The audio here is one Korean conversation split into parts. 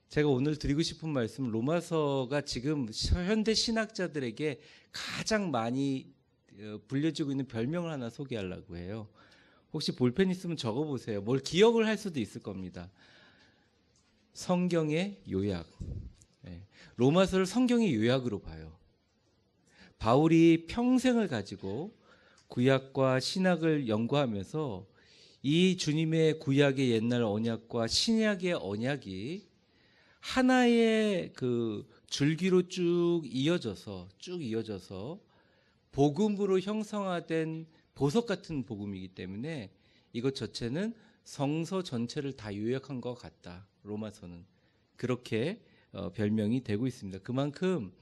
제가 오늘 드리고 싶은 말씀은 로마서가 지금 현대 신학자들에게 가장 많이 불려지고 있는 별명을 하나 소개하려고 해요. 혹시 볼펜 있으면 적어보세요. 뭘 기억을 할 수도 있을 겁니다. 성경의 요약. 로마서를 성경의 요약으로 봐요. 바울이 평생을 가지고 구약과 신약을 연구하면서 이 주님의 구약의 옛날 언약과 신약의 언약이 하나의 그 줄기로 쭉 이어져서 복음으로 형성화된 보석 같은 복음이기 때문에 이것 자체는 성서 전체를 다 요약한 것 같다. 로마서는 그렇게 별명이 되고 있습니다. 그만큼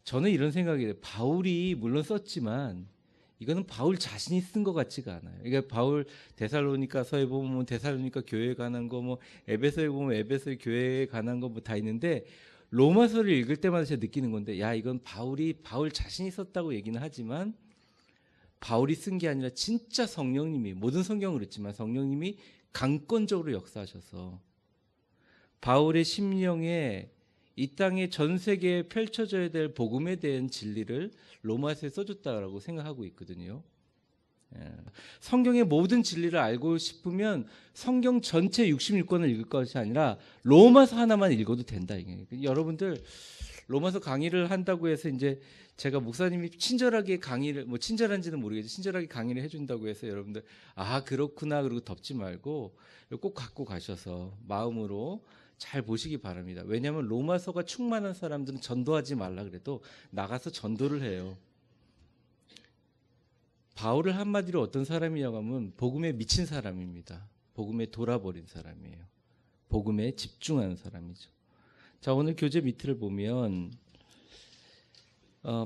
저는 이런 생각이 돼요. 바울이 물론 썼지만 이거는 바울 자신이 쓴 것 같지가 않아요. 그러니까 바울 데살로니가서에 보면 데살로니가 교회에 관한 거, 뭐 에베소에 보면 에베소 교회에 관한 거 뭐 다 있는데 로마서를 읽을 때마다 제가 느끼는 건데, 야 이건 바울 자신이 썼다고 얘기는 하지만 바울이 쓴 게 아니라 진짜 성령님이, 모든 성경은 그렇지만 성령님이 강권적으로 역사하셔서 바울의 심령에 이 땅에 전 세계에 펼쳐져야 될 복음에 대한 진리를 로마서에 써줬다라고 생각하고 있거든요. 성경의 모든 진리를 알고 싶으면 성경 전체 66권을 읽을 것이 아니라 로마서 하나만 읽어도 된다. 이게. 여러분들 로마서 강의를 한다고 해서 이제 제가 목사님이 친절하게 강의를, 뭐 친절한지는 모르겠지만 친절하게 강의를 해준다고 해서 여러분들 아 그렇구나 그러고 덮지 말고 꼭 갖고 가셔서 마음으로 잘 보시기 바랍니다. 왜냐하면 로마서가 충만한 사람들은 전도하지 말라 그래도 나가서 전도를 해요. 바울을 한마디로 어떤 사람이냐고 하면 복음에 미친 사람입니다. 복음에 돌아버린 사람이에요. 복음에 집중하는 사람이죠. 자, 오늘 교재 밑을 보면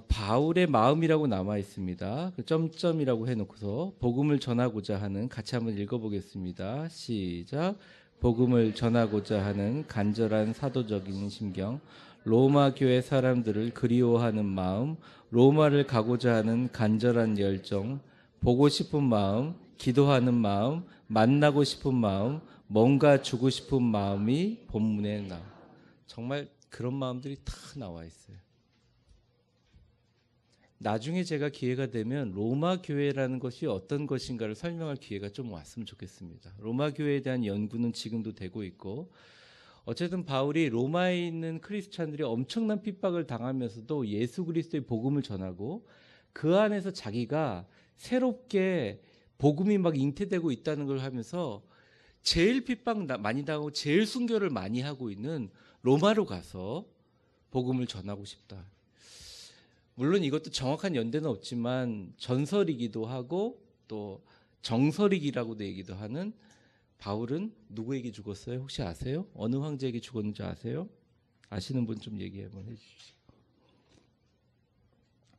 바울의 마음이라고 남아 있습니다. 그 점점이라고 해놓고서 복음을 전하고자 하는, 같이 한번 읽어보겠습니다. 시작. 복음을 전하고자 하는 간절한 사도적인 심경, 로마 교회 사람들을 그리워하는 마음, 로마를 가고자 하는 간절한 열정, 보고 싶은 마음, 기도하는 마음, 만나고 싶은 마음, 뭔가 주고 싶은 마음이 본문에 나와. 정말 그런 마음들이 다 나와 있어요. 나중에 제가 기회가 되면 로마 교회라는 것이 어떤 것인가를 설명할 기회가 좀 왔으면 좋겠습니다. 로마 교회에 대한 연구는 지금도 되고 있고, 어쨌든 바울이 로마에 있는 크리스찬들이 엄청난 핍박을 당하면서도 예수 그리스도의 복음을 전하고 그 안에서 자기가 새롭게 복음이 막 잉태되고 있다는 걸 하면서 제일 핍박 많이 당하고 제일 순교를 많이 하고 있는 로마로 가서 복음을 전하고 싶다. 물론 이것도 정확한 연대는 없지만 전설이기도 하고 또 정설이기라고도 얘기도 하는, 바울은 누구에게 죽었어요? 혹시 아세요? 어느 황제에게 죽었는지 아세요? 아시는 분 좀 얘기 한번 해주시죠.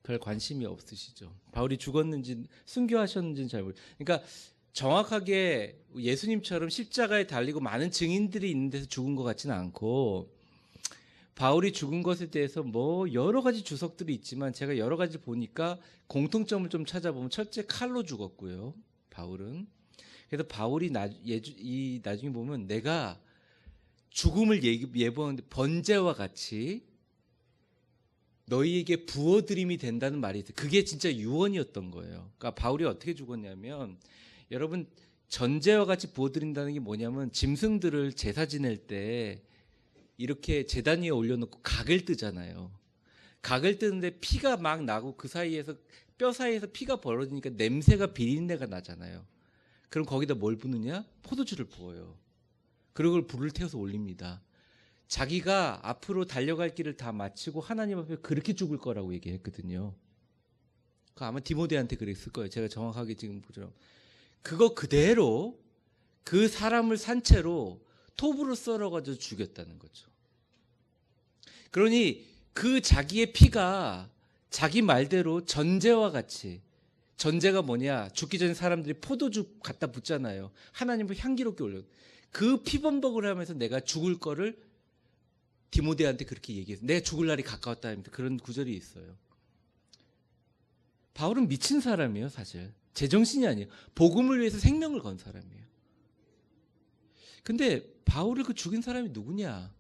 별 관심이 없으시죠? 바울이 죽었는지 순교하셨는지는 잘 모르겠어요. 그러니까 정확하게 예수님처럼 십자가에 달리고 많은 증인들이 있는 데서 죽은 것 같지는 않고, 바울이 죽은 것에 대해서 뭐 여러 가지 주석들이 있지만 제가 여러 가지 보니까 공통점을 좀 찾아보면 첫째 칼로 죽었고요. 바울은. 그래서 바울이 나중에 보면 내가 죽음을 예보하는데 번제와 같이 너희에게 부어드림이 된다는 말이 있어요. 그게 진짜 유언이었던 거예요. 그러니까 바울이 어떻게 죽었냐면, 여러분 전제와 같이 부어드린다는 게 뭐냐면 짐승들을 제사 지낼 때 이렇게 제단 위에 올려놓고 각을 뜨잖아요. 각을 뜨는데 피가 막 나고 그 사이에서 뼈 사이에서 피가 벌어지니까 냄새가 비린내가 나잖아요. 그럼 거기다 뭘 붓느냐? 포도주를 부어요. 그리고 그걸 불을 태워서 올립니다. 자기가 앞으로 달려갈 길을 다 마치고 하나님 앞에 그렇게 죽을 거라고 얘기했거든요. 아마 디모데한테 그랬을 거예요. 제가 정확하게 지금 보죠. 그거 그대로 그 사람을 산채로 톱으로 썰어가지고 죽였다는 거죠. 그러니 그 자기의 피가 자기 말대로 전제와 같이, 전제가 뭐냐? 죽기 전에 사람들이 포도주 갖다 붓잖아요. 하나님을 향기롭게 올려. 그 피범벅을 하면서 내가 죽을 거를 디모데한테 그렇게 얘기해서 내가 죽을 날이 가까웠다 하면서 그런 구절이 있어요. 바울은 미친 사람이에요, 사실. 제정신이 아니에요. 복음을 위해서 생명을 건 사람이에요. 근데 바울을 그 죽인 사람이 누구냐?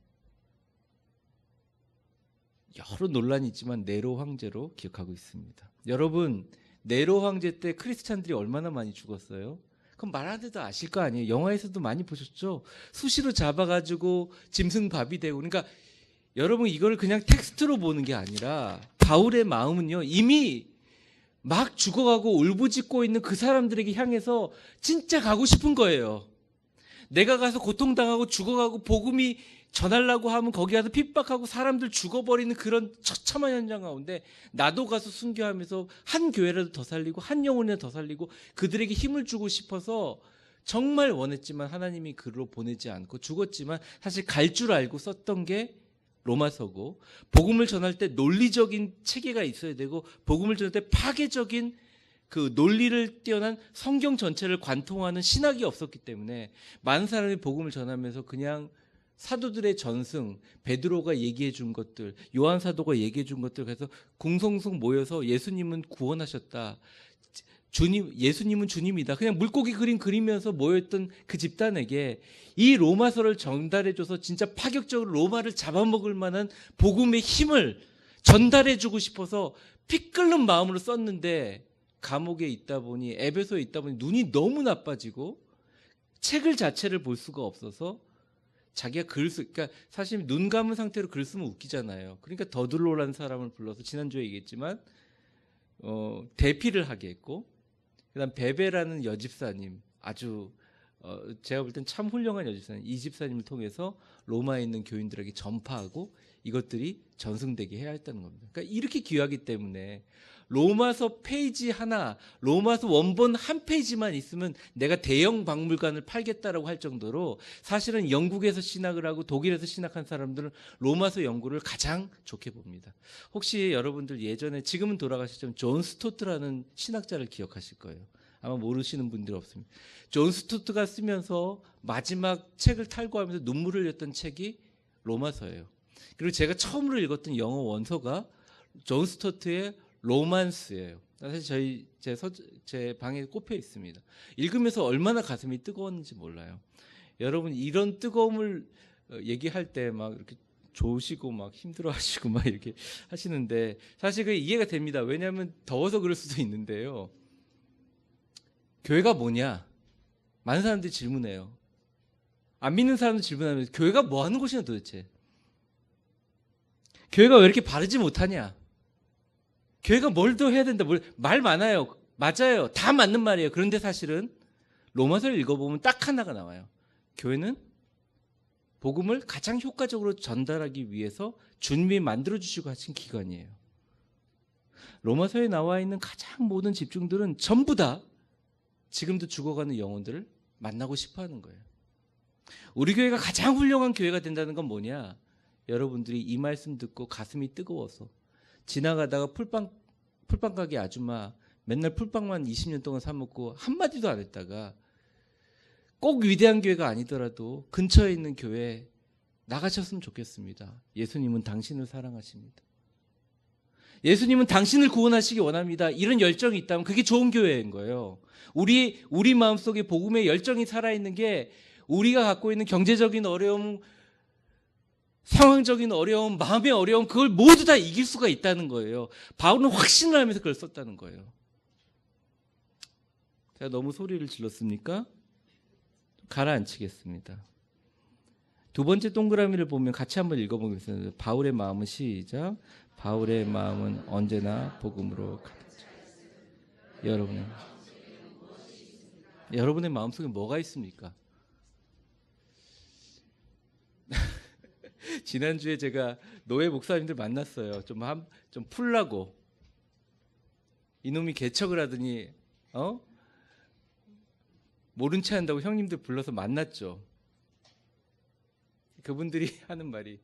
여러 논란이 있지만 네로 황제로 기억하고 있습니다. 여러분, 네로 황제 때 크리스찬들이 얼마나 많이 죽었어요? 그럼 말하듯 아실 거 아니에요? 영화에서도 많이 보셨죠? 수시로 잡아가지고 짐승밥이 되고. 그러니까 여러분, 이걸 그냥 텍스트로 보는 게 아니라 바울의 마음은요, 이미 막 죽어가고 울부짖고 있는 그 사람들에게 향해서 진짜 가고 싶은 거예요. 내가 가서 고통당하고 죽어가고 복음이 전하려고 하면 거기 가서 핍박하고 사람들 죽어버리는 그런 처참한 현장 가운데 나도 가서 순교하면서 한 교회라도 더 살리고 한 영혼이라도 더 살리고 그들에게 힘을 주고 싶어서 정말 원했지만 하나님이 그로 보내지 않고 죽었지만 사실 갈 줄 알고 썼던 게 로마서고, 복음을 전할 때 논리적인 체계가 있어야 되고 복음을 전할 때 파괴적인 그 논리를 뛰어난 성경 전체를 관통하는 신학이 없었기 때문에 많은 사람이 복음을 전하면서 그냥 사도들의 전승, 베드로가 얘기해 준 것들, 요한 사도가 얘기해 준 것들, 그래서 궁성성 모여서 예수님은 구원하셨다, 예수님은 주님이다, 그냥 물고기 그림 그리면서 모였던 그 집단에게 이 로마서를 전달해줘서 진짜 파격적으로 로마를 잡아먹을 만한 복음의 힘을 전달해주고 싶어서 피 끓는 마음으로 썼는데, 감옥에 있다 보니, 에베소에 있다 보니 눈이 너무 나빠지고 책을 자체를 볼 수가 없어서 자기가 그러니까 사실 눈 감은 상태로 글 쓰면 웃기잖아요. 그러니까 더들로라는 사람을 불러서 지난주에 얘기했지만 대피를 하게 했고, 그다음 베베라는 여집사님, 아주 제가 볼 땐 참 훌륭한 여집사님, 이 집사님을 통해서 로마에 있는 교인들에게 전파하고 이것들이 전승되게 해야 했다는 겁니다. 그러니까 이렇게 귀하기 때문에 로마서 페이지 하나, 로마서 원본 한 페이지만 있으면 내가 대형 박물관을 팔겠다라고 할 정도로 사실은 영국에서 신학을 하고 독일에서 신학한 사람들은 로마서 연구를 가장 좋게 봅니다. 혹시 여러분들 예전에, 지금은 돌아가셨지만 존 스토트라는 신학자를 기억하실 거예요. 아마 모르시는 분들 없습니다. 존 스토트가 쓰면서 마지막 책을 탈고하면서 눈물을 흘렸던 책이 로마서예요. 그리고 제가 처음으로 읽었던 영어 원서가 존 스토트의 로만스예요. 사실 제 방에 꼽혀 있습니다. 읽으면서 얼마나 가슴이 뜨거웠는지 몰라요. 여러분, 이런 뜨거움을 얘기할 때 막 이렇게 좋으시고 막 힘들어하시고 막 이렇게 하시는데 사실 그게 이해가 됩니다. 왜냐하면 더워서 그럴 수도 있는데요. 교회가 뭐냐? 많은 사람들이 질문해요. 안 믿는 사람들 질문하면 교회가 뭐 하는 곳이냐 도대체? 교회가 왜 이렇게 바르지 못하냐? 교회가 뭘 더 해야 된다? 말 많아요. 맞아요. 다 맞는 말이에요. 그런데 사실은 로마서를 읽어보면 딱 하나가 나와요. 교회는 복음을 가장 효과적으로 전달하기 위해서 주님이 만들어주시고 하신 기관이에요. 로마서에 나와 있는 가장 모든 집중들은 전부 다 지금도 죽어가는 영혼들을 만나고 싶어하는 거예요. 우리 교회가 가장 훌륭한 교회가 된다는 건 뭐냐? 여러분들이 이 말씀 듣고 가슴이 뜨거워서 지나가다가 풀빵 가게 아줌마 맨날 풀빵만 20년 동안 사 먹고 한마디도 안 했다가 꼭 위대한 교회가 아니더라도 근처에 있는 교회에 나가셨으면 좋겠습니다. 예수님은 당신을 사랑하십니다. 예수님은 당신을 구원하시기 원합니다. 이런 열정이 있다면 그게 좋은 교회인 거예요. 우리 마음속에 복음의 열정이 살아있는 게 우리가 갖고 있는 경제적인 어려움, 상황적인 어려움, 마음의 어려움, 그걸 모두 다 이길 수가 있다는 거예요. 바울은 확신을 하면서 그걸 썼다는 거예요. 제가 너무 소리를 질렀습니까? 가라앉히겠습니다. 두 번째 동그라미를 보면 같이 한번 읽어보겠습니다. 바울의 마음은 시작. 바울의 마음은 언제나 복음으로 가득 차. 여러분의 마음속에 뭐가 있습니까? 지난주에 제가 노예 목사님들 만났어요. 좀 풀라고. 이놈이 개척을 하더니 모른 체 한다고 형님들 불러서 만났죠. 그분들이 하는 말이,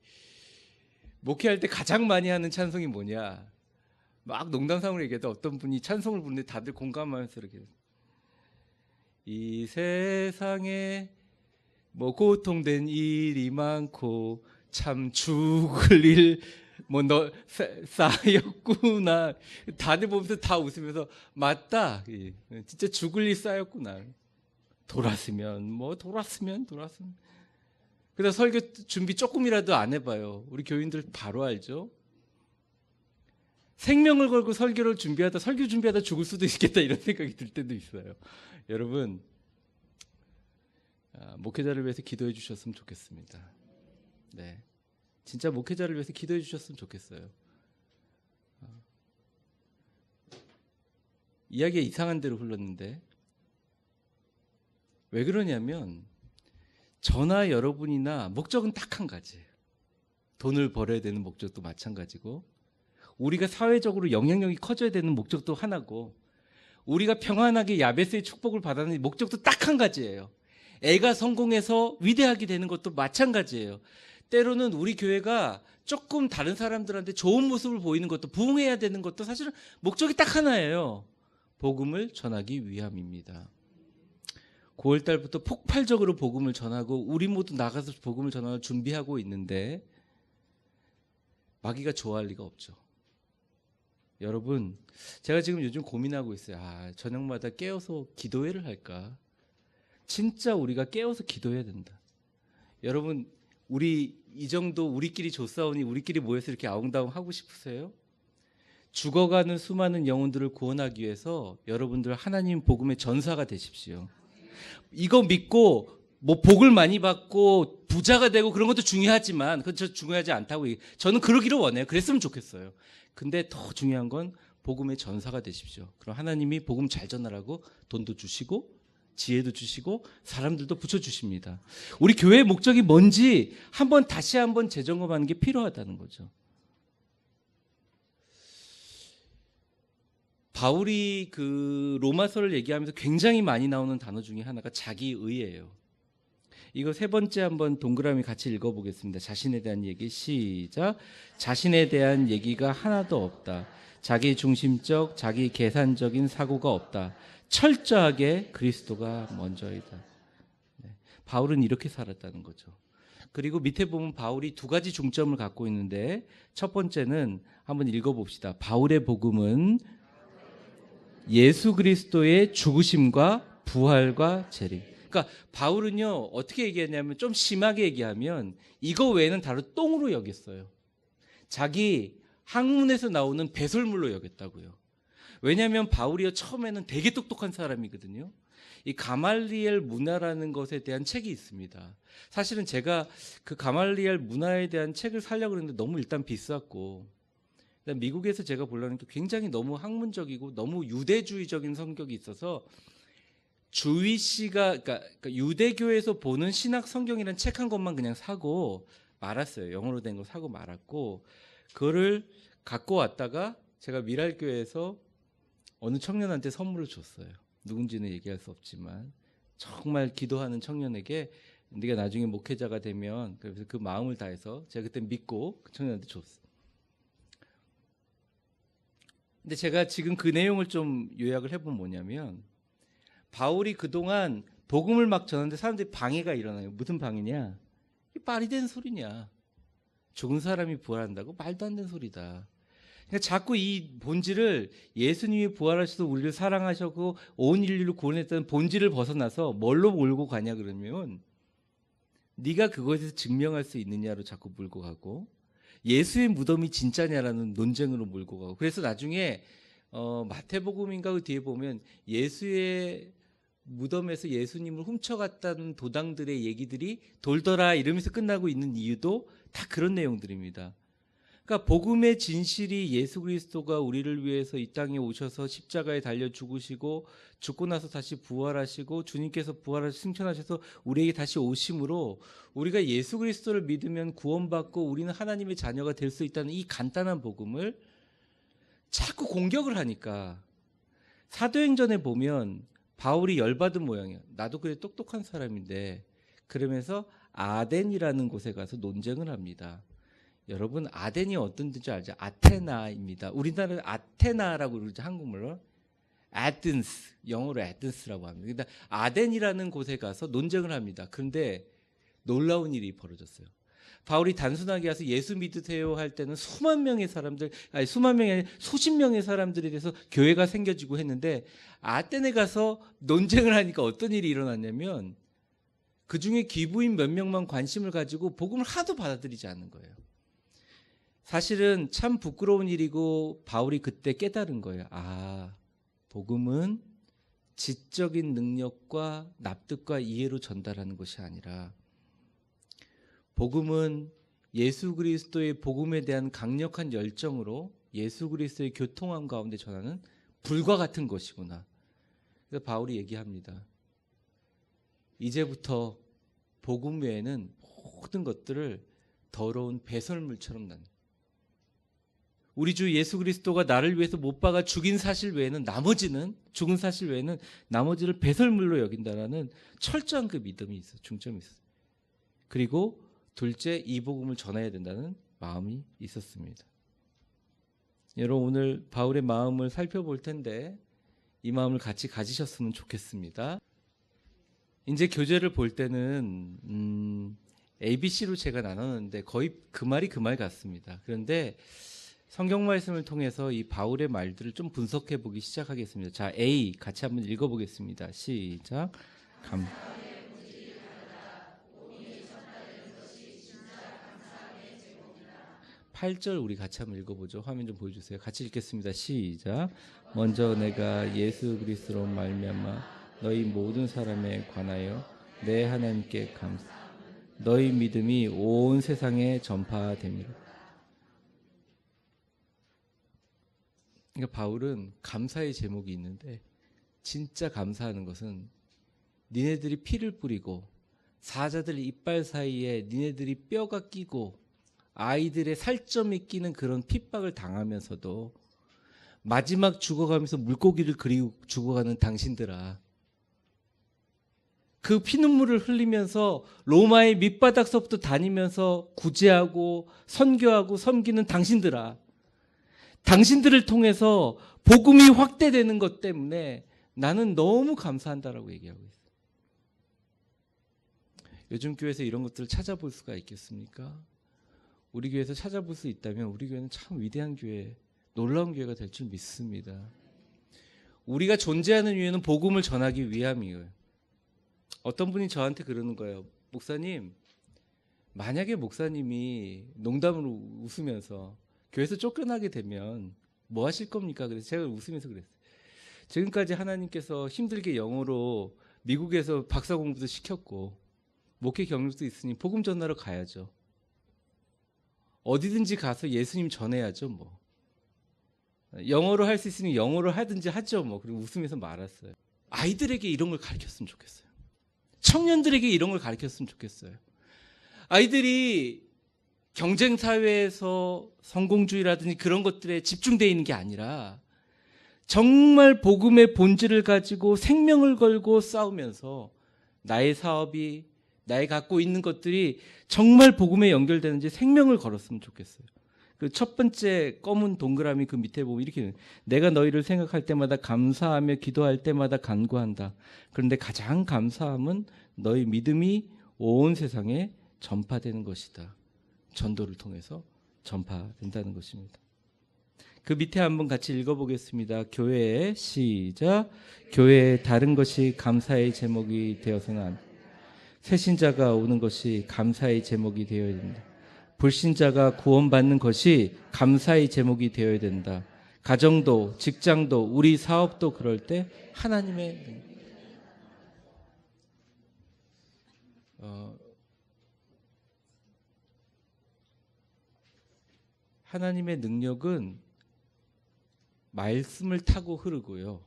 목회할 때 가장 많이 하는 찬송이 뭐냐, 막 농담상으로 얘기해도 어떤 분이 찬송을 부르는데 다들 공감하면서 이렇게, 이 세상에 뭐 고통된 일이 많고 참 죽을 일 뭐 너 쌓였구나. 다들 보면서 다 웃으면서 맞다, 진짜 죽을 일 쌓였구나. 돌았으면. 그래서 설교 준비 조금이라도 안 해봐요. 우리 교인들 바로 알죠? 생명을 걸고 설교 준비하다 죽을 수도 있겠다 이런 생각이 들 때도 있어요. 여러분, 목회자를 위해서 기도해 주셨으면 좋겠습니다. 네, 진짜 목회자를 위해서 기도해 주셨으면 좋겠어요. 이야기가 이상한 데로 흘렀는데 왜 그러냐면 저나 여러분이나 목적은 딱 한 가지예요. 돈을 벌어야 되는 목적도 마찬가지고, 우리가 사회적으로 영향력이 커져야 되는 목적도 하나고, 우리가 평안하게 야베스의 축복을 받아내는 목적도 딱 한 가지예요. 애가 성공해서 위대하게 되는 것도 마찬가지예요. 때로는 우리 교회가 조금 다른 사람들한테 좋은 모습을 보이는 것도, 부흥해야 되는 것도 사실은 목적이 딱 하나예요. 복음을 전하기 위함입니다. 9월 달부터 폭발적으로 복음을 전하고 우리 모두 나가서 복음을 전하고 준비하고 있는데 마귀가 좋아할 리가 없죠. 여러분, 제가 지금 요즘 고민하고 있어요. 저녁마다 깨어서 기도회를 할까? 진짜 우리가 깨어서 기도해야 된다. 여러분, 우리 이 정도 우리끼리 조싸우니 우리끼리 모여서 이렇게 아웅다웅 하고 싶으세요? 죽어가는 수많은 영혼들을 구원하기 위해서 여러분들 하나님 복음의 전사가 되십시오. 이거 믿고 뭐 복을 많이 받고 부자가 되고 그런 것도 중요하지만, 그건 저 중요하지 않다고 저는 그러기를 원해요. 그랬으면 좋겠어요. 근데 더 중요한 건 복음의 전사가 되십시오. 그럼 하나님이 복음 잘 전하라고 돈도 주시고 지혜도 주시고 사람들도 붙여주십니다. 우리 교회의 목적이 뭔지 다시 한번 재점검하는 게 필요하다는 거죠. 바울이 그 로마서를 얘기하면서 굉장히 많이 나오는 단어 중에 하나가 자기의예요. 이거 세 번째 한번 동그라미 같이 읽어보겠습니다. 자신에 대한 얘기 시작. 자신에 대한 얘기가 하나도 없다. 자기 중심적, 자기 계산적인 사고가 없다. 철저하게 그리스도가 먼저이다. 네. 바울은 이렇게 살았다는 거죠. 그리고 밑에 보면 바울이 두 가지 중점을 갖고 있는데, 첫 번째는 한번 읽어봅시다. 바울의 복음은 예수 그리스도의 죽으심과 부활과 재림. 그러니까 바울은요, 어떻게 얘기했냐면, 좀 심하게 얘기하면 이거 외에는 다른 똥으로 여겼어요. 자기 학문에서 나오는 배설물로 여겼다고요. 왜냐하면 바울이요, 처음에는 되게 똑똑한 사람이거든요. 이 가말리엘 문화라는 것에 대한 책이 있습니다. 사실은 제가 그 가말리엘 문화에 대한 책을 사려고 했는데 너무 일단 비쌌고, 미국에서 제가 보려는 게 굉장히 너무 학문적이고 너무 유대주의적인 성격이 있어서 그러니까 유대교에서 보는 신학 성경이라는 책 한 권만 그냥 사고 말았어요. 영어로 된 거 사고 말았고, 그거를 갖고 왔다가 제가 미랄교회에서 어느 청년한테 선물을 줬어요. 누군지는 얘기할 수 없지만 정말 기도하는 청년에게 네가 나중에 목회자가 되면, 그래서 그 마음을 다해서 제가 그때 믿고 그 청년한테 줬어요. 근데 제가 지금 그 내용을 좀 요약을 해보면 뭐냐면, 바울이 그동안 복음을 막 전하는데 사람들이 방해가 일어나요. 무슨 방해냐? 이게 말이 되는 소리냐? 죽은 사람이 부활한다고? 말도 안 되는 소리다. 그러니까 자꾸 이 본질을, 예수님이 부활하셔서 우리를 사랑하셨고 온 인류를 구원했다는 본질을 벗어나서 뭘로 몰고 가냐 그러면, 네가 그것에서 증명할 수 있느냐로 자꾸 몰고 가고, 예수의 무덤이 진짜냐라는 논쟁으로 몰고 가고, 그래서 나중에 마태복음인가 그 뒤에 보면 예수의 무덤에서 예수님을 훔쳐갔다는 도당들의 얘기들이 돌더라 이러면서 끝나고 있는 이유도 다 그런 내용들입니다. 그러니까 복음의 진실이 예수 그리스도가 우리를 위해서 이 땅에 오셔서 십자가에 달려 죽으시고 죽고 나서 다시 부활하시고 주님께서 부활하셔서 승천하셔서 우리에게 다시 오심으로 우리가 예수 그리스도를 믿으면 구원받고 우리는 하나님의 자녀가 될 수 있다는 이 간단한 복음을 자꾸 공격을 하니까, 사도행전에 보면 바울이 열받은 모양이에요. 나도 그래 똑똑한 사람인데, 그러면서 아덴이라는 곳에 가서 논쟁을 합니다. 여러분, 아덴이 어떤 데인지 알죠? 아테나입니다. 우리나라는 아테나라고 그러죠. 한국말로 아덴스, 영어로 아덴스라고 합니다. 근데 아덴이라는 곳에 가서 논쟁을 합니다. 그런데 놀라운 일이 벌어졌어요. 바울이 단순하게 가서 예수 믿으세요 할 때는 수만 명의 사람들, 아니 수만 명이 아니라 수십 명의 사람들에 대해서 교회가 생겨지고 했는데, 아테네 가서 논쟁을 하니까 어떤 일이 일어났냐면, 그중에 기부인 몇 명만 관심을 가지고 복음을 하나도 받아들이지 않는 거예요. 사실은 참 부끄러운 일이고 바울이 그때 깨달은 거예요. 아, 복음은 지적인 능력과 납득과 이해로 전달하는 것이 아니라 복음은 예수 그리스도의 복음에 대한 강력한 열정으로 예수 그리스도의 교통함 가운데 전하는 불과 같은 것이구나. 그래서 바울이 얘기합니다. 이제부터 복음 외에는 모든 것들을 더러운 배설물처럼 나는, 우리 주 예수 그리스도가 나를 위해서 못 박아 죽인 사실 외에는 죽은 사실 외에는 나머지를 배설물로 여긴다라는 철저한 그 믿음이 있어, 중점이 있어. 그리고 둘째, 이 복음을 전해야 된다는 마음이 있었습니다. 여러분, 오늘 바울의 마음을 살펴볼 텐데 이 마음을 같이 가지셨으면 좋겠습니다. 이제 교재를 볼 때는 ABC로 제가 나눴는데 거의 그 말이 그 말 같습니다. 그런데 성경 말씀을 통해서 이 바울의 말들을 좀 분석해 보기 시작하겠습니다. 자, A 같이 한번 읽어보겠습니다. 시작. 8절 우리 같이 한번 읽어보죠. 화면 좀 보여주세요. 같이 읽겠습니다. 시작. 먼저 내가 예수 그리스도로 말미암아 너희 모든 사람에 관하여 내 하나님께 감사, 너희 믿음이 온 세상에 전파됨이라. 그러니까 바울은 감사의 제목이 있는데 진짜 감사하는 것은 니네들이 피를 뿌리고 사자들 이빨 사이에 니네들이 뼈가 끼고 아이들의 살점이 끼는 그런 핍박을 당하면서도 마지막 죽어가면서 물고기를 그리고 죽어가는 당신들아, 그 피눈물을 흘리면서 로마의 밑바닥서부터 다니면서 구제하고 선교하고 섬기는 당신들아, 당신들을 통해서 복음이 확대되는 것 때문에 나는 너무 감사한다라고 얘기하고 있어요. 요즘 교회에서 이런 것들을 찾아볼 수가 있겠습니까? 우리 교회에서 찾아볼 수 있다면 우리 교회는 참 위대한 교회, 놀라운 교회가 될 줄 믿습니다. 우리가 존재하는 이유는 복음을 전하기 위함이에요. 어떤 분이 저한테 그러는 거예요. 목사님, 만약에 목사님이 농담으로 웃으면서 교회에서 쫓겨나게 되면 뭐 하실 겁니까? 그래서 제가 웃으면서 그랬어요. 지금까지 하나님께서 힘들게 영어로 미국에서 박사 공부도 시켰고 목회 경력도 있으니 복음 전하러 가야죠. 어디든지 가서 예수님 전해야죠. 뭐 영어로 할 수 있으니 영어로 하든지 하죠. 뭐 그리고 웃으면서 말았어요. 아이들에게 이런 걸 가르쳤으면 좋겠어요. 청년들에게 이런 걸 가르쳤으면 좋겠어요. 아이들이 경쟁 사회에서 성공주의라든지 그런 것들에 집중되어 있는 게 아니라 정말 복음의 본질을 가지고 생명을 걸고 싸우면서 나의 사업이, 나의 갖고 있는 것들이 정말 복음에 연결되는지 생명을 걸었으면 좋겠어요. 그 첫 번째 검은 동그라미 그 밑에 보면 이렇게, 내가 너희를 생각할 때마다 감사하며 기도할 때마다 간구한다. 그런데 가장 감사함은 너희 믿음이 온 세상에 전파되는 것이다. 전도를 통해서 전파된다는 것입니다. 그 밑에 한번 같이 읽어보겠습니다. 교회에 시작. 교회에 다른 것이 감사의 제목이 되어서는 안 돼. 새신자가 오는 것이 감사의 제목이 되어야 된다. 불신자가 구원받는 것이 감사의 제목이 되어야 된다. 가정도, 직장도, 우리 사업도 그럴 때 하나님의 하나님의 능력은 말씀을 타고 흐르고요.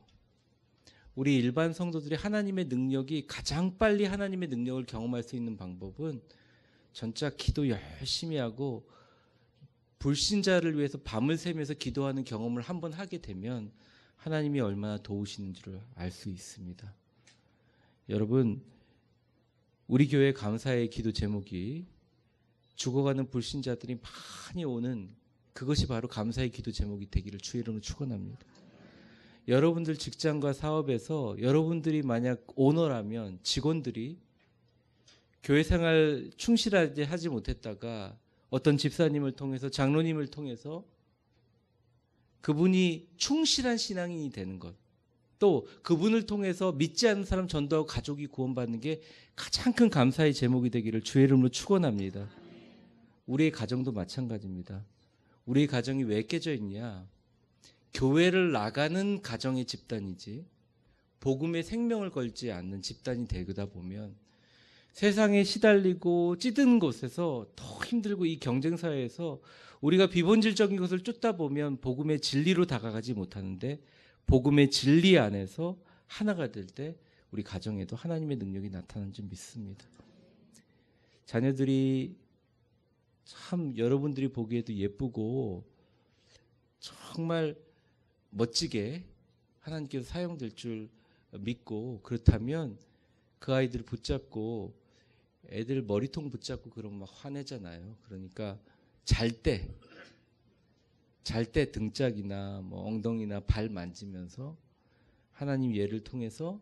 우리 일반 성도들이 하나님의 능력이 가장 빨리 하나님의 능력을 경험할 수 있는 방법은 전자 기도 열심히 하고 불신자를 위해서 밤을 새면서 기도하는 경험을 한번 하게 되면 하나님이 얼마나 도우시는지를 알 수 있습니다. 여러분, 우리 교회 감사의 기도 제목이 죽어가는 불신자들이 많이 오는 그것이 바로 감사의 기도 제목이 되기를 주의 이름으로 축원합니다. 여러분들 직장과 사업에서 여러분들이 만약 오너라면 직원들이 교회 생활 충실하지 하지 못했다가 어떤 집사님을 통해서 장로님을 통해서 그분이 충실한 신앙인이 되는 것, 또 그분을 통해서 믿지 않는 사람 전도하고 가족이 구원받는 게 가장 큰 감사의 제목이 되기를 주의 이름으로 축원합니다. 우리의 가정도 마찬가지입니다. 우리의 가정이 왜 깨져 있냐? 교회를 나가는 가정의 집단이지 복음의 생명을 걸지 않는 집단이 되다 보면 세상에 시달리고 찌든 곳에서 더 힘들고 이 경쟁사회에서 우리가 비본질적인 것을 쫓다 보면 복음의 진리로 다가가지 못하는데 복음의 진리 안에서 하나가 될 때 우리 가정에도 하나님의 능력이 나타나는 줄 믿습니다. 자녀들이 참 여러분들이 보기에도 예쁘고 정말 멋지게 하나님께서 사용될 줄 믿고 그렇다면 그 아이들을 붙잡고 애들 머리통 붙잡고 그러면 막 화내잖아요. 그러니까 잘 때 등짝이나 뭐 엉덩이나 발 만지면서 하나님 예를 통해서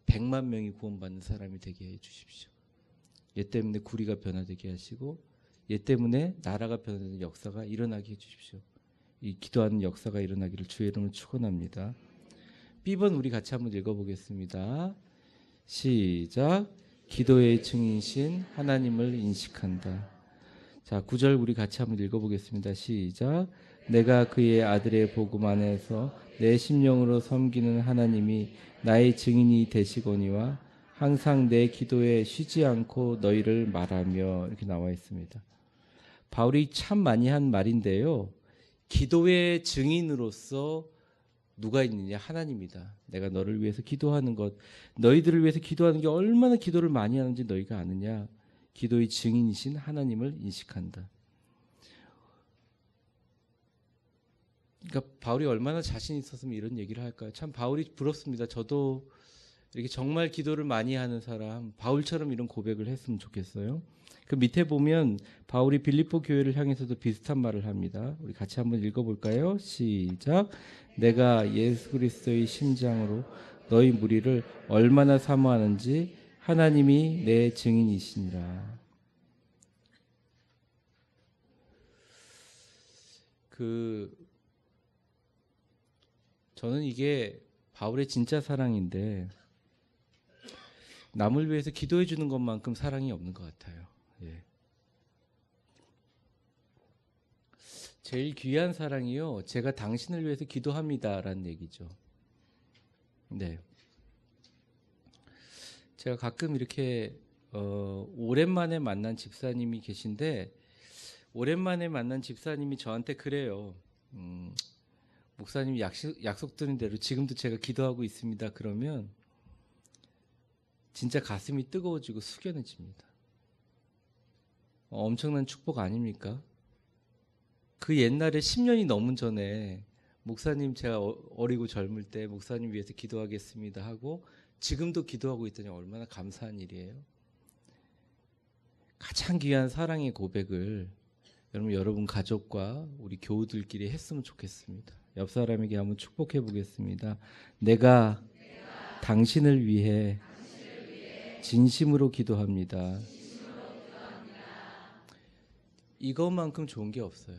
100만 명이 구원받는 사람이 되게 해 주십시오. 얘 때문에 구리가 변화되게 하시고 얘 때문에 나라가 변화되는 역사가 일어나게 해 주십시오. 이 기도하는 역사가 일어나기를 주의 이름으로 축원합니다. B번 우리 같이 한번 읽어보겠습니다. 시작. 기도의 증인신 하나님을 인식한다. 자, 9절 우리 같이 한번 읽어보겠습니다. 시작. 내가 그의 아들의 복음 안에서 내 심령으로 섬기는 하나님이 나의 증인이 되시거니와 항상 내 기도에 쉬지 않고 너희를 말하며 이렇게 나와 있습니다. 바울이 참 많이 한 말인데요. 기도의 증인으로서 누가 있느냐? 하나님이다. 내가 너를 위해서 기도하는 것, 너희들을 위해서 기도하는 게 얼마나 기도를 많이 하는지 너희가 아느냐? 기도의 증인이신 하나님을 인식한다. 그러니까 바울이 얼마나 자신 있었으면 이런 얘기를 할까요? 참 바울이 부럽습니다. 저도 이렇게 정말 기도를 많이 하는 사람, 바울처럼 이런 고백을 했으면 좋겠어요. 그 밑에 보면 바울이 빌립보 교회를 향해서도 비슷한 말을 합니다. 우리 같이 한번 읽어볼까요? 시작. 내가 예수 그리스도의 심장으로 너희 무리를 얼마나 사모하는지 하나님이 내 증인이시니라. 저는 이게 바울의 진짜 사랑인데 남을 위해서 기도해 주는 것만큼 사랑이 없는 것 같아요. 예. 제일 귀한 사랑이요. 제가 당신을 위해서 기도합니다라는 얘기죠. 네. 제가 가끔 이렇게 오랜만에 만난 집사님이 계신데 오랜만에 만난 집사님이 저한테 그래요. 목사님 약속드린 대로 지금도 제가 기도하고 있습니다. 그러면 진짜 가슴이 뜨거워지고 숙연해집니다. 엄청난 축복 아닙니까? 그 옛날에 10년이 넘은 전에 목사님 제가 어리고 젊을 때 목사님 위해서 기도하겠습니다 하고 지금도 기도하고 있다니 얼마나 감사한 일이에요. 가장 귀한 사랑의 고백을 여러분 가족과 우리 교우들끼리 했으면 좋겠습니다. 옆 사람에게 한번 축복해 보겠습니다. 내가 당신을 위해 진심으로 기도합니다. 이것만큼 좋은 게 없어요.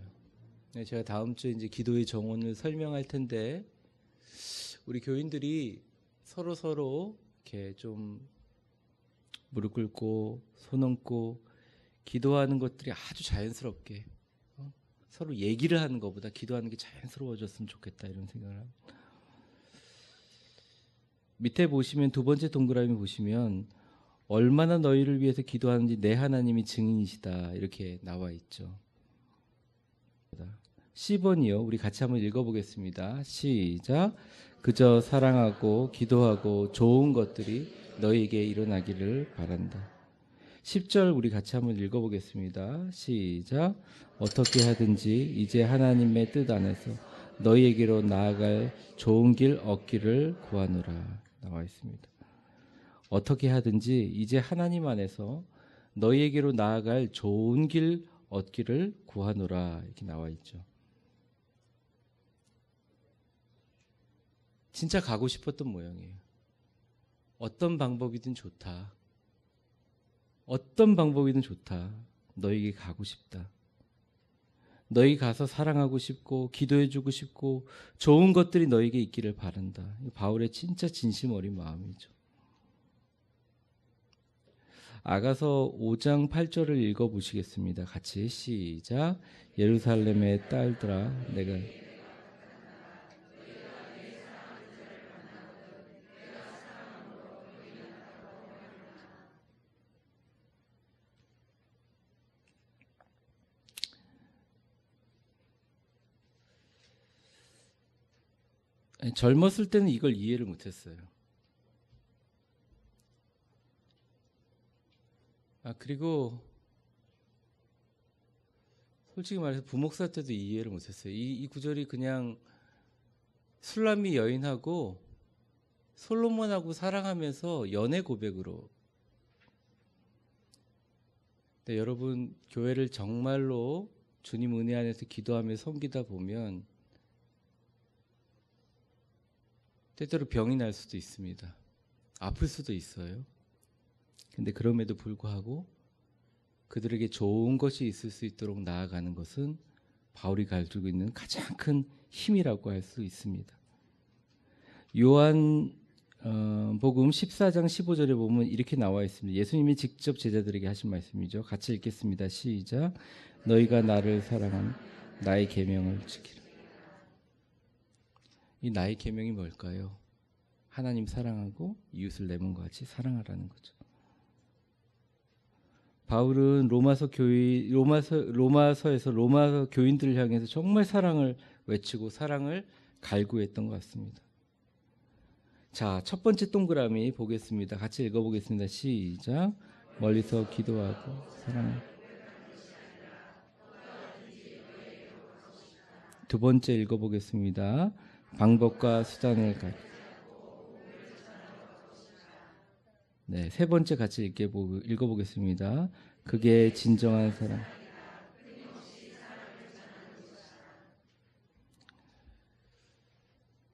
제가 다음 주에 이제 기도의 정원을 설명할 텐데 우리 교인들이 서로 이렇게 좀 무릎 꿇고 손 얹고 기도하는 것들이 아주 자연스럽게 서로 얘기를 하는 것보다 기도하는 게 자연스러워졌으면 좋겠다 이런 생각을 합니다. 밑에 보시면 두 번째 동그라미 보시면 얼마나 너희를 위해서 기도하는지 내 하나님이 증인이시다 이렇게 나와 있죠. 10번이요. 우리 같이 한번 읽어보겠습니다. 시작. 그저 사랑하고 기도하고 좋은 것들이 너희에게 일어나기를 바란다. 10절 우리 같이 한번 읽어보겠습니다. 시작. 어떻게 하든지 이제 하나님의 뜻 안에서 너희에게로 나아갈 좋은 길 얻기를 구하노라 나와 있습니다. 어떻게 하든지 이제 하나님 안에서 너희에게로 나아갈 좋은 길 얻기를 구하노라 이렇게 나와 있죠. 진짜 가고 싶었던 모양이에요. 어떤 방법이든 좋다. 어떤 방법이든 좋다. 너에게 가고 싶다. 너희 가서 사랑하고 싶고 기도해주고 싶고 좋은 것들이 너에게 있기를 바란다. 바울의 진짜 진심 어린 마음이죠. 아가서 5장 8절을 읽어보시겠습니다. 같이 시작. 예루살렘의 딸들아 내가 젊었을 때는 이걸 이해를 못했어요. 그리고 솔직히 말해서 부목사 때도 이해를 못했어요. 이 구절이 그냥 술람이 여인하고 솔로몬하고 사랑하면서 연애 고백으로. 근데 여러분 교회를 정말로 주님 은혜 안에서 기도하며 섬기다 보면 때때로 병이 날 수도 있습니다. 아플 수도 있어요. 근데 그럼에도 불구하고 그들에게 좋은 것이 있을 수 있도록 나아가는 것은 바울이 가지고 있는 가장 큰 힘이라고 할 수 있습니다. 요한 복음 14장 15절에 보면 이렇게 나와 있습니다. 예수님이 직접 제자들에게 하신 말씀이죠. 같이 읽겠습니다. 시작. 너희가 나를 사랑하면 나의 계명을 지키라. 이 나의 계명이 뭘까요? 하나님 사랑하고 이웃을 내 몸과 같이 사랑하라는 거죠. 바울은 로마서에서 로마 교인들을 향해서 정말 사랑을 외치고 사랑을 갈구했던 것 같습니다. 자, 첫 번째 동그라미 보겠습니다. 같이 읽어보겠습니다. 시작. 멀리서 기도하고 사랑하라. 두 번째 읽어보겠습니다. 방법과 수단을 가르쳐. 네, 세 번째 같이 읽어보겠습니다. 그게 진정한 사랑.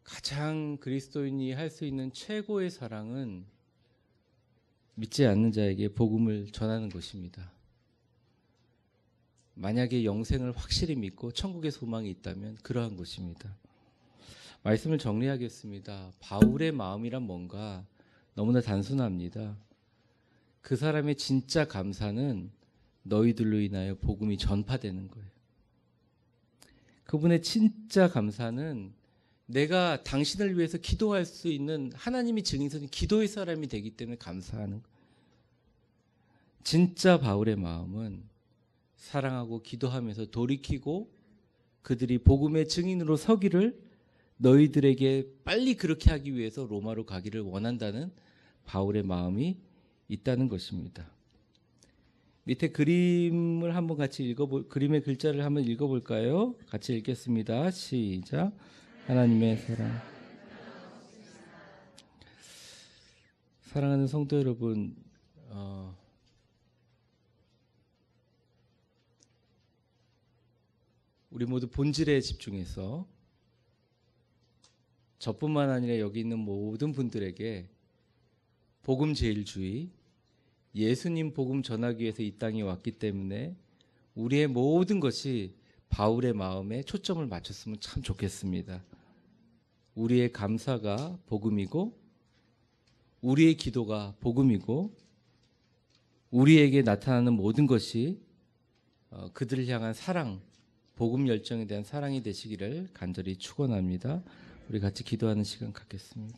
가장 그리스도인이 할 수 있는 최고의 사랑은 믿지 않는 자에게 복음을 전하는 것입니다. 만약에 영생을 확실히 믿고 천국의 소망이 있다면 그러한 것입니다. 말씀을 정리하겠습니다. 바울의 마음이란 뭔가 너무나 단순합니다. 그 사람의 진짜 감사는 너희들로 인하여 복음이 전파되는 거예요. 그분의 진짜 감사는 내가 당신을 위해서 기도할 수 있는 하나님이 증인서는 기도의 사람이 되기 때문에 감사하는 거예요. 진짜 바울의 마음은 사랑하고 기도하면서 돌이키고 그들이 복음의 증인으로 서기를 너희들에게 빨리 그렇게 하기 위해서 로마로 가기를 원한다는 바울의 마음이 있다는 것입니다. 밑에 그림을 한번 같이 그림의 글자를 한번 읽어볼까요? 같이 읽겠습니다. 시작. 하나님의 사랑. 사랑하는 성도 여러분, 우리 모두 본질에 집중해서 저뿐만 아니라 여기 있는 모든 분들에게 복음 제일주의, 예수님 복음 전하기 위해서 이 땅에 왔기 때문에 우리의 모든 것이 바울의 마음에 초점을 맞췄으면 참 좋겠습니다. 우리의 감사가 복음이고 우리의 기도가 복음이고 우리에게 나타나는 모든 것이 그들을 향한 사랑, 복음 열정에 대한 사랑이 되시기를 간절히 축원합니다. 우리 같이 기도하는 시간 갖겠습니다.